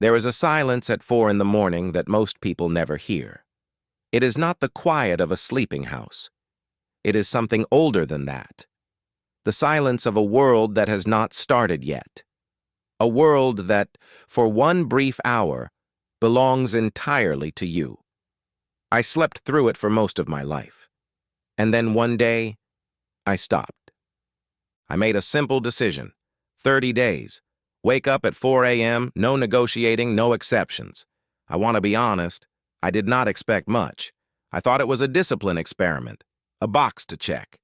There is a silence at 4 in the morning that most people never hear. It is not the quiet of a sleeping house. It is something older than that. The silence of a world that has not started yet. A world that, for one brief hour, belongs entirely to you. I slept through it for most of my life. And then one day, I stopped. I made a simple decision. 30 days. Wake up at 4 a.m., no negotiating, no exceptions. I want to be honest, I did not expect much. I thought it was a discipline experiment, a box to check.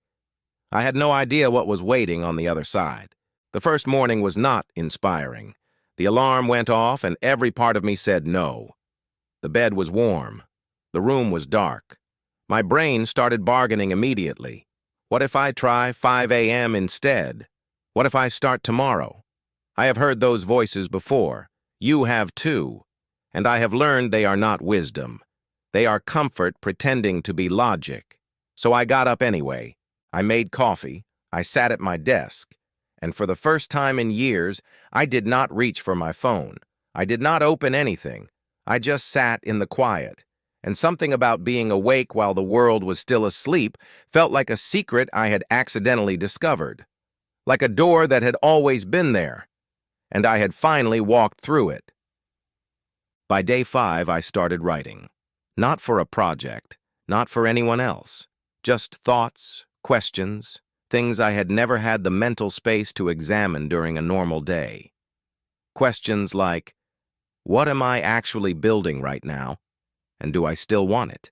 I had no idea what was waiting on the other side. The first morning was not inspiring. The alarm went off and every part of me said no. The bed was warm. The room was dark. My brain started bargaining immediately. What if I try 5 a.m. instead? What if I start tomorrow? I have heard those voices before. You have too. And I have learned they are not wisdom. They are comfort pretending to be logic. So I got up anyway. I made coffee. I sat at my desk. And for the first time in years, I did not reach for my phone. I did not open anything. I just sat in the quiet. And something about being awake while the world was still asleep felt like a secret I had accidentally discovered. Like a door that had always been there. And I had finally walked through it. By day 5, I started writing. Not for a project, not for anyone else. Just thoughts, questions, things I had never had the mental space to examine during a normal day. Questions like, what am I actually building right now? And do I still want it?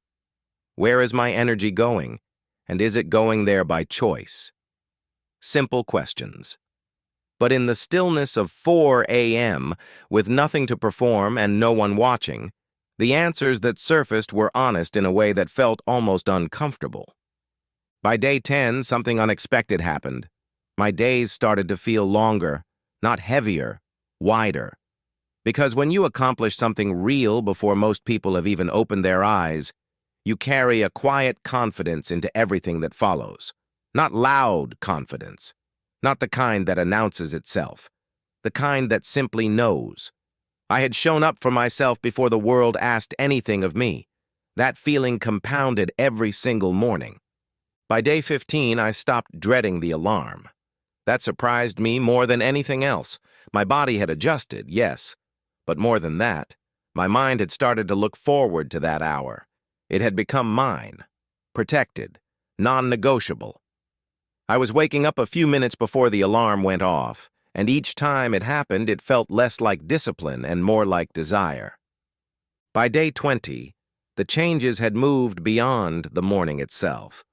Where is my energy going? And is it going there by choice? Simple questions. But in the stillness of 4 a.m., with nothing to perform and no one watching, the answers that surfaced were honest in a way that felt almost uncomfortable. By day 10, something unexpected happened. My days started to feel longer, not heavier, wider. Because when you accomplish something real before most people have even opened their eyes, you carry a quiet confidence into everything that follows. Not loud confidence. Not the kind that announces itself. The kind that simply knows. I had shown up for myself before the world asked anything of me. That feeling compounded every single morning. By day 15, I stopped dreading the alarm. That surprised me more than anything else. My body had adjusted, yes. But more than that, my mind had started to look forward to that hour. It had become mine. Protected. Non-negotiable. I was waking up a few minutes before the alarm went off, and each time it happened, it felt less like discipline and more like desire. By day 20, the changes had moved beyond the morning itself.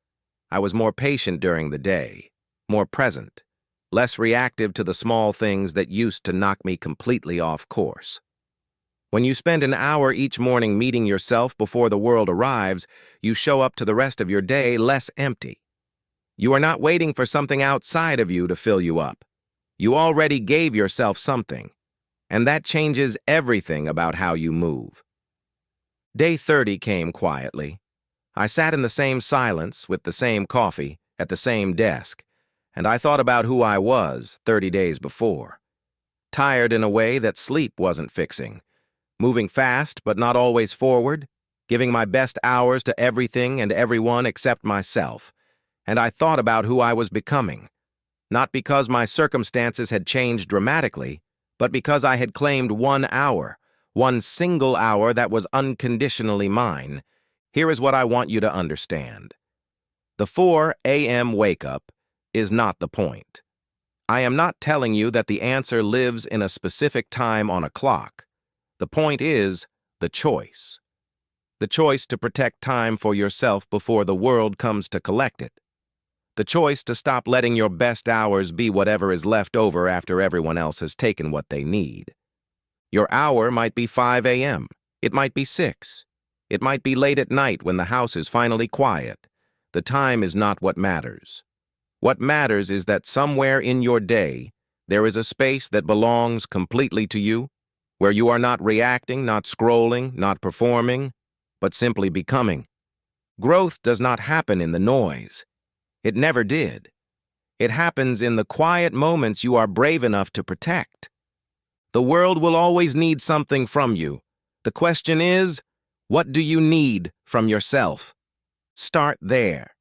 I was more patient during the day, more present, less reactive to the small things that used to knock me completely off course. When you spend an hour each morning meeting yourself before the world arrives, you show up to the rest of your day less empty. You are not waiting for something outside of you to fill you up. You already gave yourself something, and that changes everything about how you move. Day 30 came quietly. I sat in the same silence, with the same coffee, at the same desk, and I thought about who I was 30 days before. Tired in a way that sleep wasn't fixing. Moving fast, but not always forward. Giving my best hours to everything and everyone except myself. And I thought about who I was becoming. Not because my circumstances had changed dramatically, but because I had claimed 1 hour, one single hour that was unconditionally mine. Here is what I want you to understand. The 4 a.m. wake-up is not the point. I am not telling you that the answer lives in a specific time on a clock. The point is the choice. The choice to protect time for yourself before the world comes to collect it. The choice to stop letting your best hours be whatever is left over after everyone else has taken what they need. Your hour might be 5 a.m. It might be 6. It might be late at night when the house is finally quiet. The time is not what matters. What matters is that somewhere in your day, there is a space that belongs completely to you, where you are not reacting, not scrolling, not performing, but simply becoming. Growth does not happen in the noise. It never did. It happens in the quiet moments you are brave enough to protect. The world will always need something from you. The question is, what do you need from yourself? Start there.